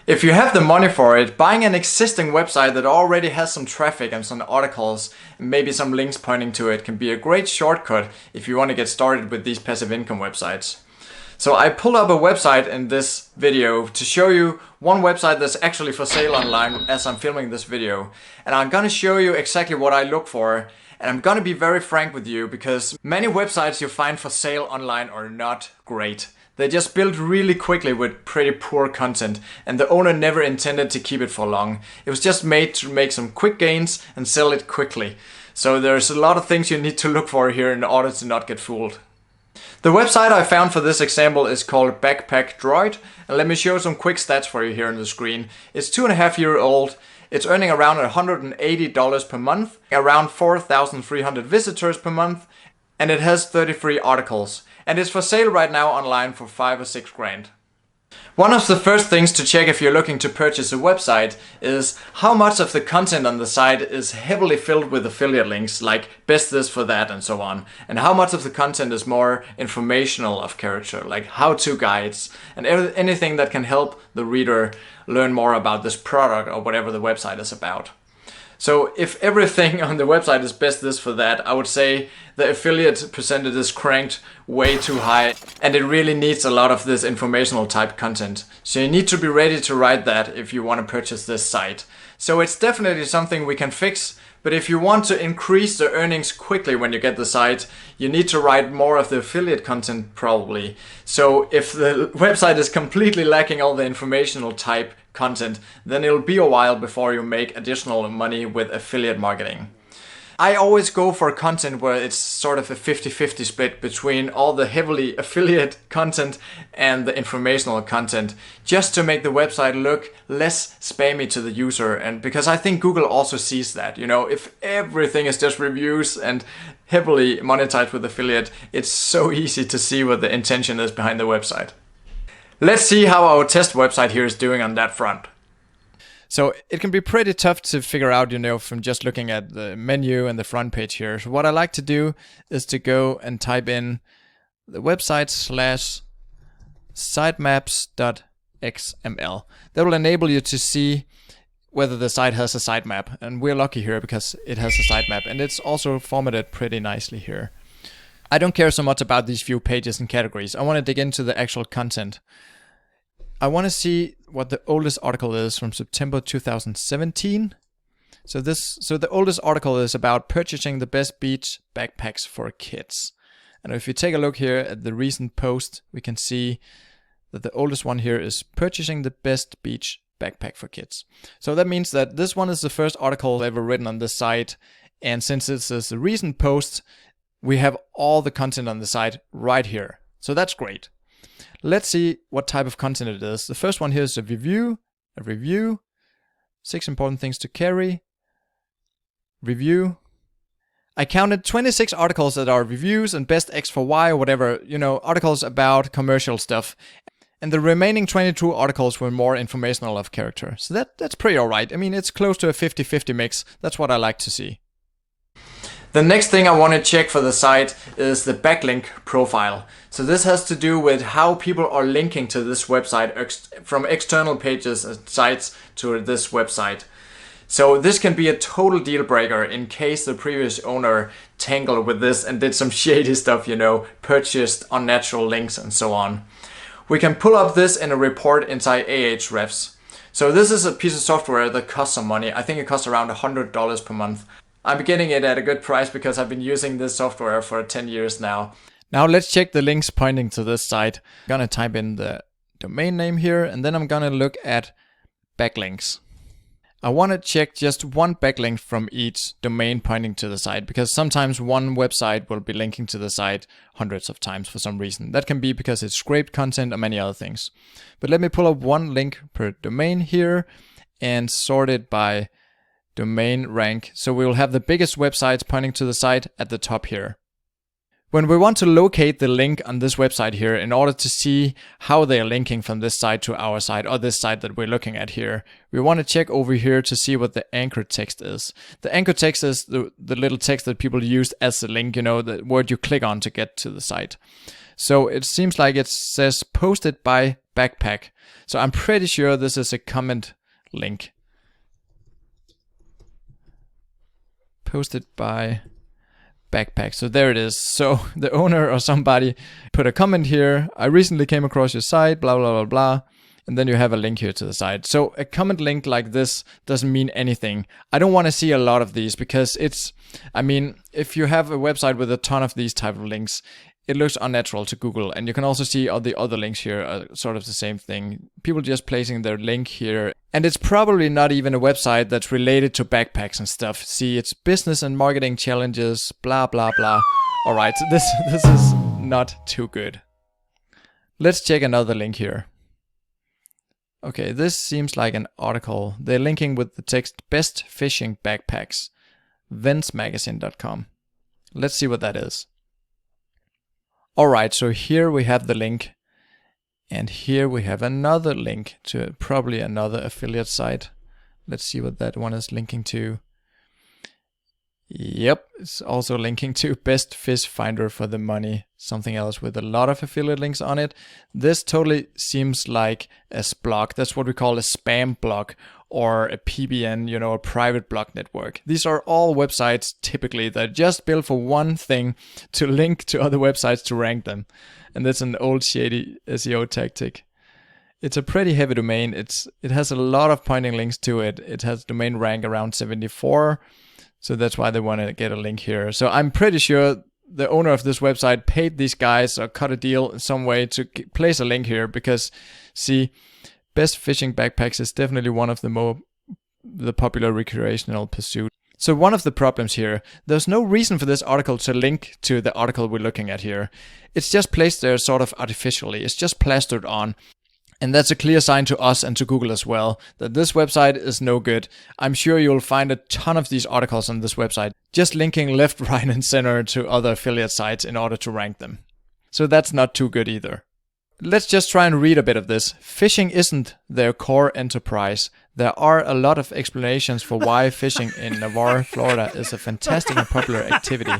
If you have the money for it, buying an existing website that already has some traffic and some articles and maybe some links pointing to it can be a great shortcut if you want to get started with these passive income websites. So I pulled up a website in this video to show you one website that's actually for sale online as I'm filming this video. And I'm gonna show you exactly what I look for. And I'm gonna be very frank with you because many websites you find for sale online are not great. They just built really quickly with pretty poor content, and the owner never intended to keep it for long. It was just made to make some quick gains and sell it quickly. So there's a lot of things you need to look for here in order to not get fooled. The website I found for this example is called Backpack Droid, and let me show some quick stats for you here on the screen. It's 2.5 years old. It's earning around $180 per month, around 4,300 visitors per month, and it has 33 articles. And it's for sale right now online for 5 or 6 grand. One of the first things to check if you're looking to purchase a website is how much of the content on the site is heavily filled with affiliate links like best this for that and so on, and how much of the content is more informational of character like how-to guides and anything that can help the reader learn more about this product or whatever the website is about. So if everything on the website is best this for that, I would say the affiliate percentage is cranked way too high and it really needs a lot of this informational type content. So you need to be ready to write that if you want to purchase this site. So it's definitely something we can fix, but if you want to increase the earnings quickly when you get the site, you need to write more of the affiliate content probably. So if the website is completely lacking all the informational type content, then it'll be a while before you make additional money with affiliate marketing. I always go for content where it's sort of a 50-50 split between all the heavily affiliate content and the informational content, just to make the website look less spammy to the user. And because I think Google also sees that, if everything is just reviews and heavily monetized with affiliate, it's so easy to see what the intention is behind the website. Let's see how our test website here is doing on that front. So it can be pretty tough to figure out, from just looking at the menu and the front page here. So what I like to do is to go and type in the website /sitemaps.xml. That will enable you to see whether the site has a sitemap. And we're lucky here because it has a sitemap and it's also formatted pretty nicely here. I don't care so much about these few pages and categories. I want to dig into the actual content. I want to see what the oldest article is from September 2017. So the oldest article is about purchasing the best beach backpacks for kids. And if you take a look here at the recent post, we can see that the oldest one here is purchasing the best beach backpack for kids. So that means that this one is the first article ever written on this site. And since this is a recent post, we have all the content on the site right here. So that's great. Let's see what type of content it is. The first one here is a review, 6 important things to carry, review. I counted 26 articles that are reviews and best X for Y or whatever, articles about commercial stuff. And the remaining 22 articles were more informational of character. So that's pretty alright. I mean, it's close to a 50-50 mix. That's what I like to see. The next thing I want to check for the site is the backlink profile. So this has to do with how people are linking to this website from external pages and sites to this website. So this can be a total deal breaker in case the previous owner tangled with this and did some shady stuff, purchased unnatural links and so on. We can pull up this in a report inside Ahrefs. So this is a piece of software that costs some money. I think it costs around $100 per month. I'm getting it at a good price because I've been using this software for 10 years now. Now let's check the links pointing to this site. I'm gonna type in the domain name here and then I'm gonna look at backlinks. I want to check just one backlink from each domain pointing to the site because sometimes one website will be linking to the site hundreds of times for some reason. That can be because it's scraped content or many other things. But let me pull up one link per domain here and sort it by domain rank. So we will have the biggest websites pointing to the site at the top here. When we want to locate the link on this website here in order to see how they are linking from this site to our site or this site that we're looking at here, we want to check over here to see what the anchor text is. The anchor text is the little text that people use as the link, the word you click on to get to the site. So it seems like it says posted by backpack. So I'm pretty sure this is a comment link. Posted by backpack. So there it is. So the owner or somebody put a comment here. I recently came across your site, blah, blah, blah, blah. And then you have a link here to the site. So a comment link like this doesn't mean anything. I don't want to see a lot of these because if you have a website with a ton of these type of links, it looks unnatural to Google. And you can also see all the other links here are sort of the same thing. People just placing their link here. And it's probably not even a website that's related to backpacks and stuff. See, it's business and marketing challenges, blah, blah, blah. All right, so this is not too good. Let's check another link here. Okay, this seems like an article. They're linking with the text best fishing backpacks, ventsmagazine.com. Let's see what that is. Alright, so here we have the link. And here we have another link to probably another affiliate site. Let's see what that one is linking to. Yep, it's also linking to best fish finder for the money. Something else with a lot of affiliate links on it. This totally seems like a blog. That's what we call a spam blog or a PBN, a private blog network. These are all websites typically that are just built for one thing, to link to other websites to rank them. And that's an old shady SEO tactic. It's a pretty heavy domain. It has a lot of pointing links to it. It has domain rank around 74. So that's why they want to get a link here. So I'm pretty sure the owner of this website paid these guys or cut a deal in some way to place a link here because, see, best fishing backpacks is definitely one of the popular recreational pursuit. So one of the problems here, there's no reason for this article to link to the article we're looking at here. It's just placed there sort of artificially. It's just plastered on. And that's a clear sign to us and to Google as well that this website is no good. I'm sure you'll find a ton of these articles on this website, just linking left, right, and center to other affiliate sites in order to rank them. So that's not too good either. Let's just try and read a bit of this. Fishing isn't their core enterprise. There are a lot of explanations for why fishing in Navarre, Florida is a fantastic and popular activity.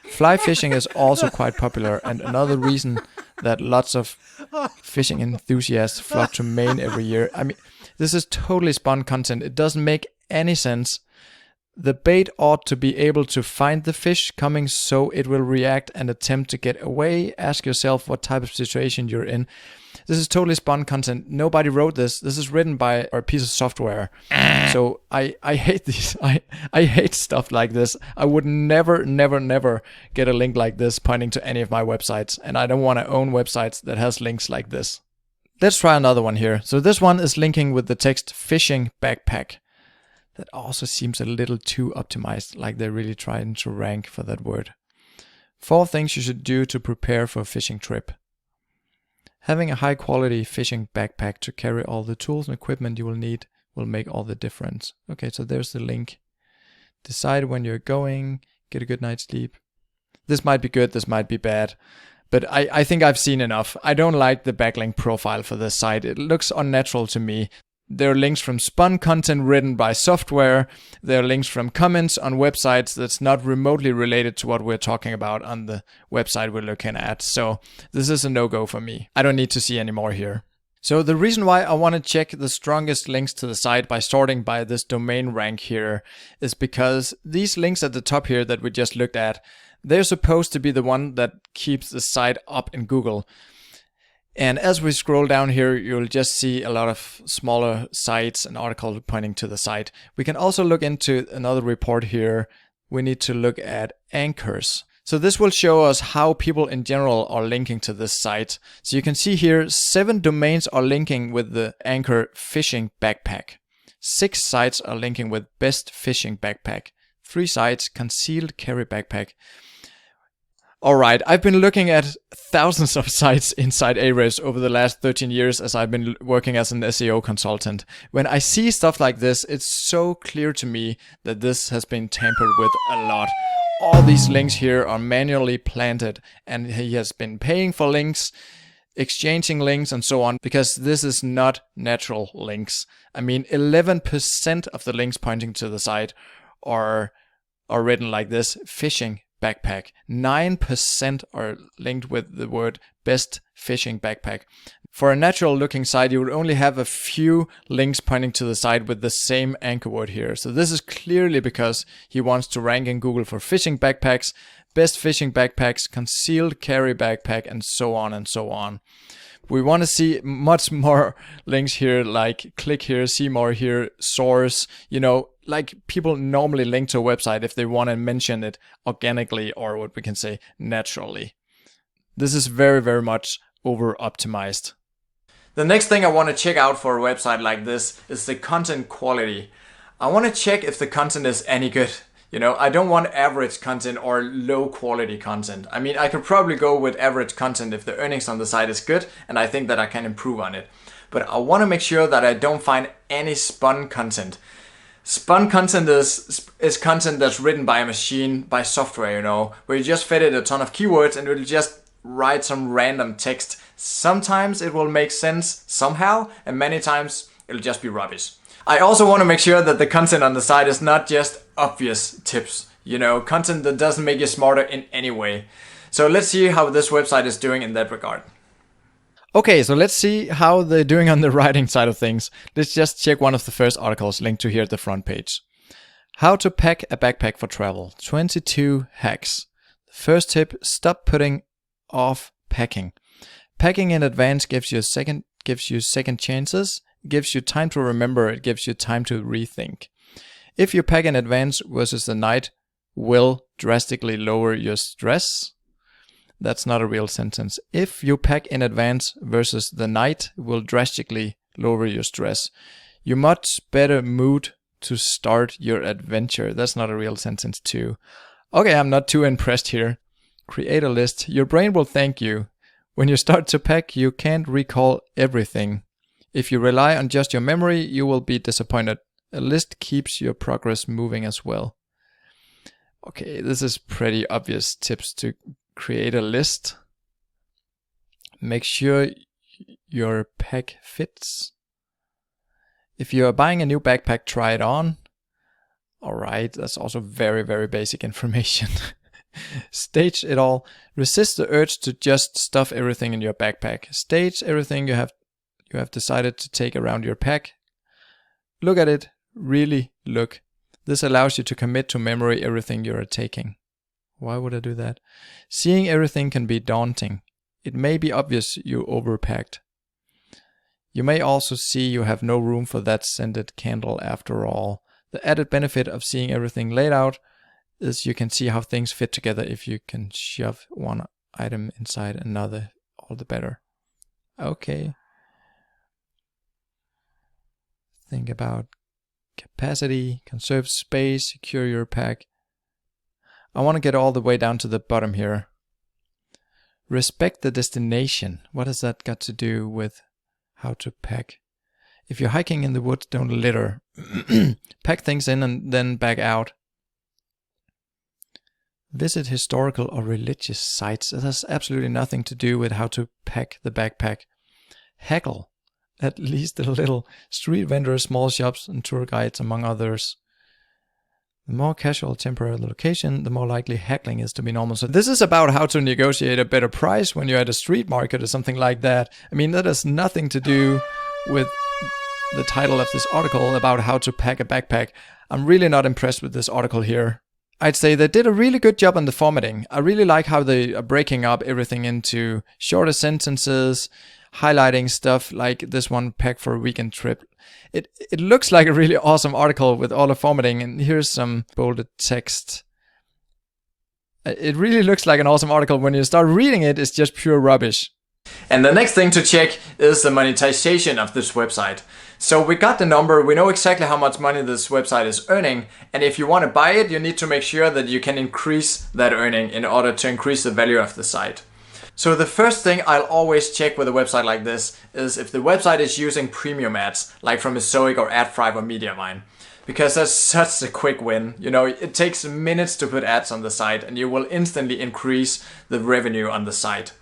Fly fishing is also quite popular, and another reason that lots of fishing enthusiasts flock to Maine every year. This is totally spun content. It doesn't make any sense. The bait ought to be able to find the fish coming so it will react and attempt to get away. Ask yourself what type of situation you're in. This is totally spun content. Nobody wrote this. This is written by a piece of software. So I hate these. I hate stuff like this. I would never get a link like this pointing to any of my websites. And I don't want to own websites that has links like this. Let's try another one here. So this one is linking with the text fishing backpack. That also seems a little too optimized, like they're really trying to rank for that word. 4 things you should do to prepare for a fishing trip. Having a high quality fishing backpack to carry all the tools and equipment you will need will make all the difference. Okay, so there's the link. Decide when you're going, get a good night's sleep. This might be good, this might be bad. But I think I've seen enough. I don't like the backlink profile for this site. It looks unnatural to me. There are links from spun content written by software. There are links from comments on websites that's not remotely related to what we're talking about on the website we're looking at. So this is a no-go for me. I don't need to see any more here. So the reason why I want to check the strongest links to the site by sorting by this domain rank here is because these links at the top here that we just looked at, they're supposed to be the one that keeps the site up in Google. And as we scroll down here, you'll just see a lot of smaller sites and articles pointing to the site. We can also look into another report here. We need to look at anchors. So this will show us how people in general are linking to this site. So you can see here 7 domains are linking with the anchor fishing backpack. 6 sites are linking with best fishing backpack. 3 sites concealed carry backpack. Alright, I've been looking at thousands of sites inside Ahrefs over the last 13 years as I've been working as an SEO consultant. When I see stuff like this, it's so clear to me that this has been tampered with a lot. All these links here are manually planted, and he has been paying for links, exchanging links and so on, because this is not natural links. 11% of the links pointing to the site are written like this, fishing backpack. 9% are linked with the word best fishing backpack. For a natural looking site, you would only have a few links pointing to the site with the same anchor word here. So this is clearly because he wants to rank in Google for fishing backpacks, best fishing backpacks, concealed carry backpack, and so on and so on. We want to see much more links here, like click here, see more here, source, like people normally link to a website if they want to mention it organically, or what we can say naturally. This is very, very much over optimized. The next thing I want to check out for a website like this is the content quality. I want to check if the content is any good. I don't want average content or low quality content. I mean, I could probably go with average content if the earnings on the site is good, and I think that I can improve on it. But I want to make sure that I don't find any spun content. Spun content is content that's written by a machine, by software, where you just fed it a ton of keywords and it will just write some random text. Sometimes it will make sense somehow, and many times it'll just be rubbish. I also want to make sure that the content on the site is not just obvious tips, content that doesn't make you smarter in any way. So let's see how this website is doing in that regard. Okay, so let's see how they're doing on the writing side of things. Let's just check one of the first articles linked to here at the front page. How to pack a backpack for travel. 22 hacks. First tip, stop putting off packing. Packing in advance gives you second chances. It gives you time to remember, it gives you time to rethink. If you pack in advance versus the night will drastically lower your stress. That's not a real sentence. If you pack in advance versus the night will drastically lower your stress. You're much better mood to start your adventure. That's not a real sentence too. Okay, I'm not too impressed here. Create a list. Your brain will thank you. When you start to pack, you can't recall everything. If you rely on just your memory, you will be disappointed. A list keeps your progress moving as well. Okay, this is pretty obvious tips to create a list. Make sure your pack fits. If you are buying a new backpack, try it on. Alright, that's also very, very basic information. Stage it all. Resist the urge to just stuff everything in your backpack. Stage everything you have decided to take around your pack. Look at it. Really look. This allows you to commit to memory everything you are taking. Why would I do that? Seeing everything can be daunting. It may be obvious you overpacked. You may also see you have no room for that scented candle after all. The added benefit of seeing everything laid out is you can see how things fit together. If you can shove one item inside another, all the better. Okay. Think about capacity, conserve space, secure your pack. I want to get all the way down to the bottom here. Respect the destination. What has that got to do with how to pack? If you're hiking in the woods, don't litter. Pack things in and then back out. Visit historical or religious sites. It has absolutely nothing to do with how to pack the backpack. Heckle. At least a little. Street vendors, small shops, and tour guides, among others. The more casual temporary location, the more likely heckling is to be normal. So this is about how to negotiate a better price when you're at a street market or something like that. I mean, that has nothing to do with the title of this article about how to pack a backpack. I'm really not impressed with this article here. I'd say they did a really good job on the formatting. I really like how they are breaking up everything into shorter sentences, highlighting stuff like this one, pack for a weekend trip. It looks like a really awesome article with all the formatting, and here's some bolded text. It really looks like an awesome article. When you start reading it, it's just pure rubbish. And the next thing to check is the monetization of this website. So we got the number, we know exactly how much money this website is earning, and if you want to buy it, you need to make sure that you can increase that earning in order to increase the value of the site. So the first thing I'll always check with a website like this is if the website is using premium ads, like from Ezoic or Ahrefs or Mediavine. Because that's such a quick win. You know, it takes minutes to put ads on the site and you will instantly increase the revenue on the site.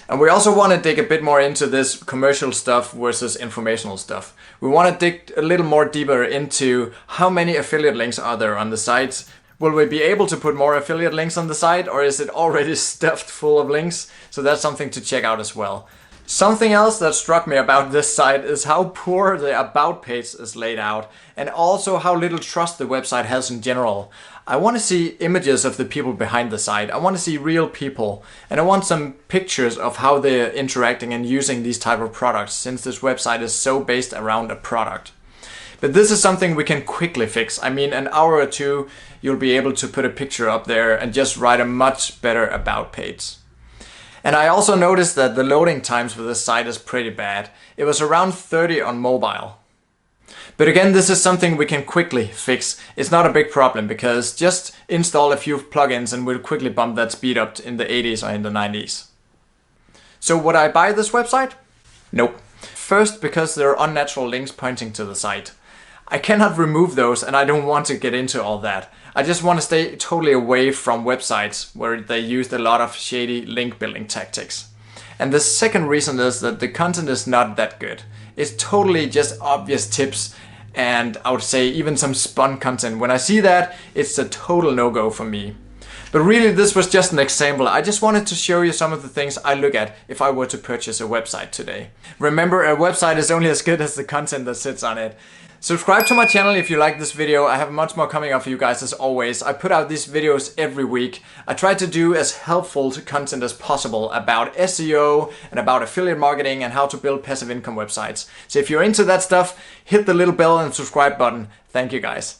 And we also want to dig a bit more into this commercial stuff versus informational stuff. We want to dig a little more deeper into how many affiliate links are there on the sites. Will we be able to put more affiliate links on the site, or is it already stuffed full of links? So that's something to check out as well. Something else that struck me about this site is how poor the about page is laid out, and also how little trust the website has in general. I want to see images of the people behind the site. I want to see real people, and I want some pictures of how they're interacting and using these type of products, since this website is so based around a product. But this is something we can quickly fix. I mean, an hour or two, you'll be able to put a picture up there and just write a much better about page. And I also noticed that the loading times for this site is pretty bad. It was around 30 on mobile. But again, this is something we can quickly fix. It's not a big problem, because just install a few plugins and we'll quickly bump that speed up in the 80s or in the 90s. So would I buy this website? Nope. First, because there are unnatural links pointing to the site. I cannot remove those, and I don't want to get into all that. I just want to stay totally away from websites where they used a lot of shady link building tactics. And the second reason is that the content is not that good. It's totally just obvious tips, and I would say even some spun content. When I see that, it's a total no-go for me. But really, this was just an example. I just wanted to show you some of the things I look at if I were to purchase a website today. Remember, a website is only as good as the content that sits on it. Subscribe to my channel if you like this video. I have much more coming up for you guys as always. I put out these videos every week. I try to do as helpful content as possible about SEO and about affiliate marketing and how to build passive income websites. So if you're into that stuff, hit the little bell and subscribe button. Thank you guys.